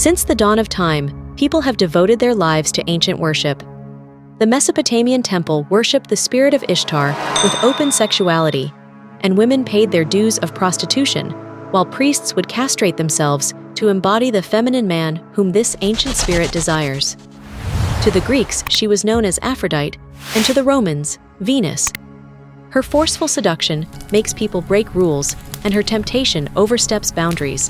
Since the dawn of time, people have devoted their lives to ancient worship. The Mesopotamian temple worshipped the spirit of Ishtar with open sexuality, and women paid their dues of prostitution, while priests would castrate themselves to embody the feminine man whom this ancient spirit desires. To the Greeks, she was known as Aphrodite, and to the Romans, Venus. Her forceful seduction makes people break rules, and her temptation oversteps boundaries.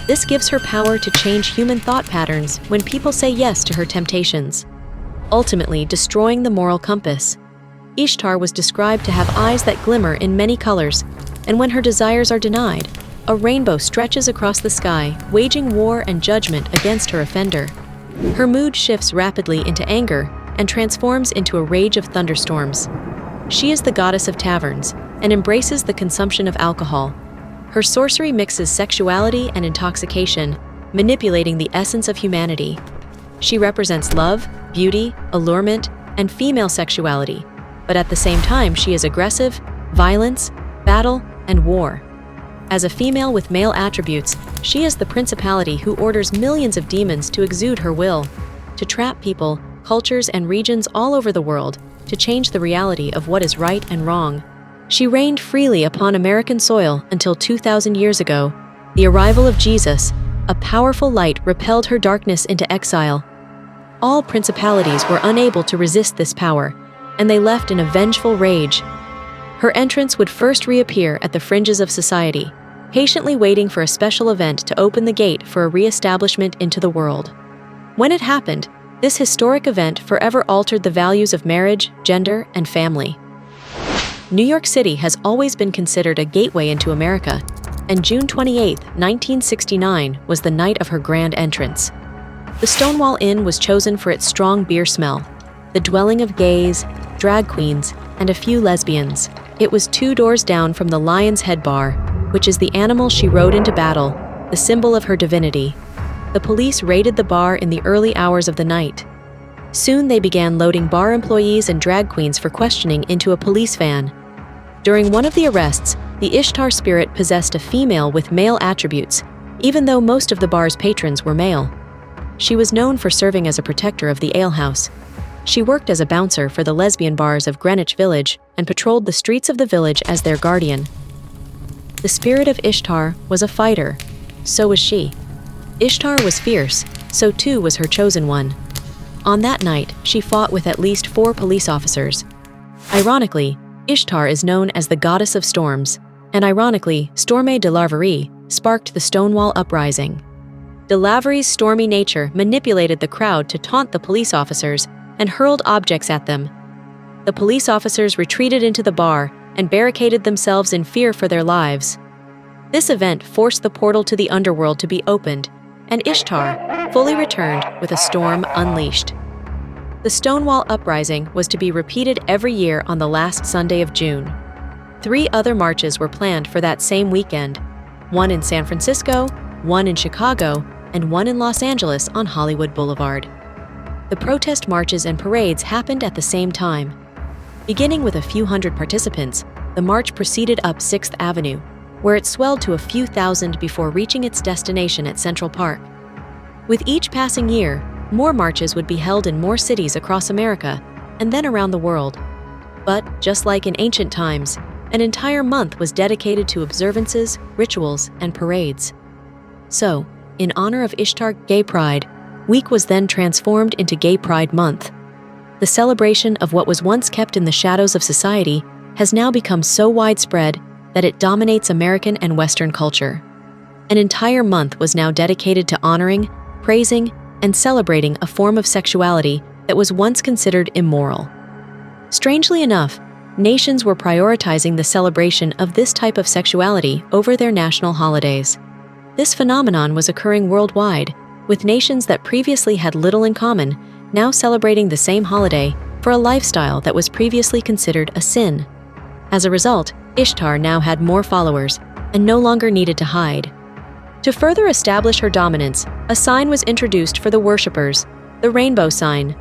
This gives her power to change human thought patterns when people say yes to her temptations, ultimately destroying the moral compass. Ishtar was described to have eyes that glimmer in many colors, and when her desires are denied, a rainbow stretches across the sky, waging war and judgment against her offender. Her mood shifts rapidly into anger and transforms into a rage of thunderstorms. She is the goddess of taverns and embraces the consumption of alcohol. Her sorcery mixes sexuality and intoxication, manipulating the essence of humanity. She represents love, beauty, allurement, and female sexuality, but at the same time she is aggressive, violence, battle, and war. As a female with male attributes, she is the Principality who orders millions of demons to exude her will, to trap people, cultures, and regions all over the world, to change the reality of what is right and wrong. She reigned freely upon American soil until 2,000 years ago. The arrival of Jesus, a powerful light, repelled her darkness into exile. All principalities were unable to resist this power, and they left in a vengeful rage. Her entrance would first reappear at the fringes of society, patiently waiting for a special event to open the gate for a re-establishment into the world. When it happened, this historic event forever altered the values of marriage, gender, and family. New York City has always been considered a gateway into America, and June 28, 1969 was the night of her grand entrance. The Stonewall Inn was chosen for its strong beer smell, the dwelling of gays, drag queens, and a few lesbians. It was 2 doors down from the Lion's Head Bar, which is the animal she rode into battle, the symbol of her divinity. The police raided the bar in the early hours of the night. Soon they began loading bar employees and drag queens for questioning into a police van. During one of the arrests, the Ishtar spirit possessed a female with male attributes, even though most of the bar's patrons were male. She was known for serving as a protector of the alehouse. She worked as a bouncer for the lesbian bars of Greenwich Village and patrolled the streets of the village as their guardian. The spirit of Ishtar was a fighter. So was she. Ishtar was fierce, so too was her chosen one. On that night, she fought with at least 4 police officers. Ironically, Ishtar is known as the goddess of storms, and ironically, Storme de Larverie sparked the Stonewall Uprising. De Laverie's stormy nature manipulated the crowd to taunt the police officers and hurled objects at them. The police officers retreated into the bar and barricaded themselves in fear for their lives. This event forced the portal to the underworld to be opened, and Ishtar fully returned with a storm unleashed. The Stonewall Uprising was to be repeated every year on the last Sunday of June. 3 other marches were planned for that same weekend, one in San Francisco, one in Chicago, and one in Los Angeles on Hollywood Boulevard. The protest marches and parades happened at the same time. Beginning with a few hundred participants, the march proceeded up 6th Avenue, where it swelled to a few thousand before reaching its destination at Central Park. With each passing year, more marches would be held in more cities across America and then around the world. But, just like in ancient times, an entire month was dedicated to observances, rituals, and parades. So, in honor of Ishtar Gay Pride, Week was then transformed into Gay Pride Month. The celebration of what was once kept in the shadows of society has now become so widespread that it dominates American and Western culture. An entire month was now dedicated to honoring, praising, and celebrating a form of sexuality that was once considered immoral. Strangely enough, nations were prioritizing the celebration of this type of sexuality over their national holidays. This phenomenon was occurring worldwide, with nations that previously had little in common now celebrating the same holiday for a lifestyle that was previously considered a sin. As a result, Ishtar now had more followers and no longer needed to hide. To further establish her dominance, a sign was introduced for the worshippers, the rainbow sign.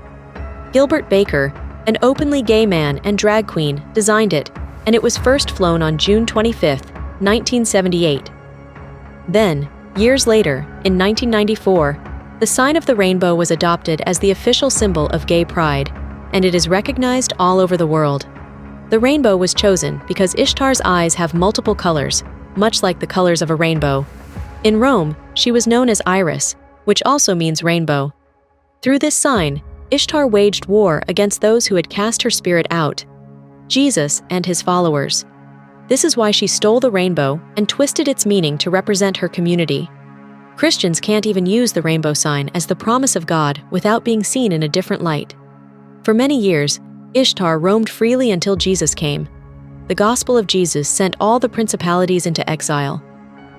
Gilbert Baker, an openly gay man and drag queen, designed it, and it was first flown on June 25, 1978. Then, years later, in 1994, The sign of the rainbow was adopted as the official symbol of gay pride, and it is recognized all over the world. The rainbow was chosen because Ishtar's eyes have multiple colors, much like the colors of a rainbow. In Rome, she was known as Iris, which also means rainbow. Through this sign, Ishtar waged war against those who had cast her spirit out, Jesus and his followers. This is why she stole the rainbow and twisted its meaning to represent her community. Christians can't even use the rainbow sign as the promise of God without being seen in a different light. For many years, Ishtar roamed freely until Jesus came. The gospel of Jesus sent all the principalities into exile.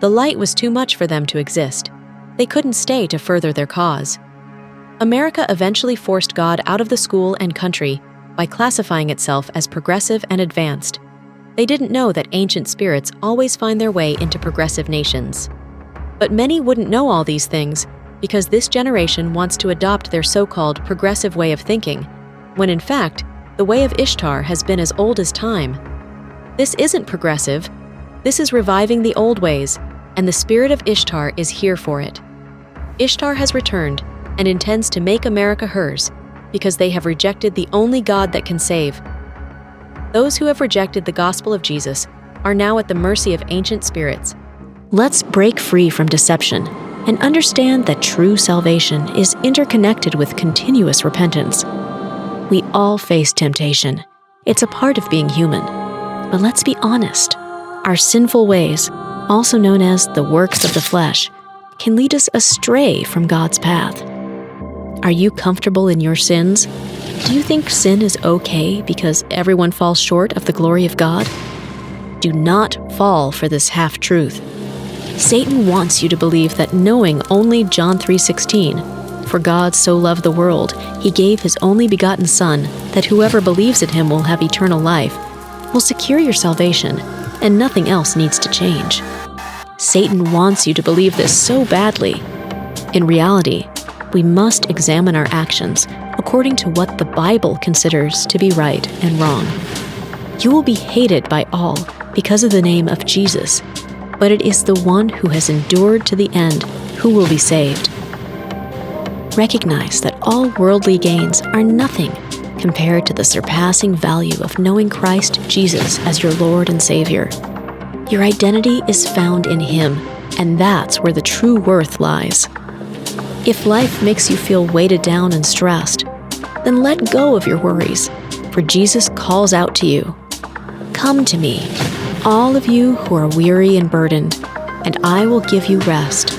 The light was too much for them to exist. They couldn't stay to further their cause. America eventually forced God out of the school and country by classifying itself as progressive and advanced. They didn't know that ancient spirits always find their way into progressive nations. But many wouldn't know all these things because this generation wants to adopt their so-called progressive way of thinking, when in fact, the way of Ishtar has been as old as time. This isn't progressive. This is reviving the old ways, and the spirit of Ishtar is here for it. Ishtar has returned and intends to make America hers because they have rejected the only God that can save. Those who have rejected the gospel of Jesus are now at the mercy of ancient spirits. Let's break free from deception and understand that true salvation is interconnected with continuous repentance. We all face temptation. It's a part of being human. But let's be honest. Our sinful ways, also known as the works of the flesh, can lead us astray from God's path. Are you comfortable in your sins? Do you think sin is okay because everyone falls short of the glory of God? Do not fall for this half-truth. Satan wants you to believe that knowing only John 3:16, "For God so loved the world, he gave his only begotten Son, that whoever believes in him will have eternal life," will secure your salvation, and nothing else needs to change. Satan wants you to believe this so badly. In reality, we must examine our actions according to what the Bible considers to be right and wrong. You will be hated by all because of the name of Jesus, but it is the one who has endured to the end who will be saved. Recognize that all worldly gains are nothing compared to the surpassing value of knowing Christ Jesus as your Lord and Savior. Your identity is found in Him, and that's where the true worth lies. If life makes you feel weighted down and stressed, then let go of your worries, for Jesus calls out to you. Come to me, all of you who are weary and burdened, and I will give you rest.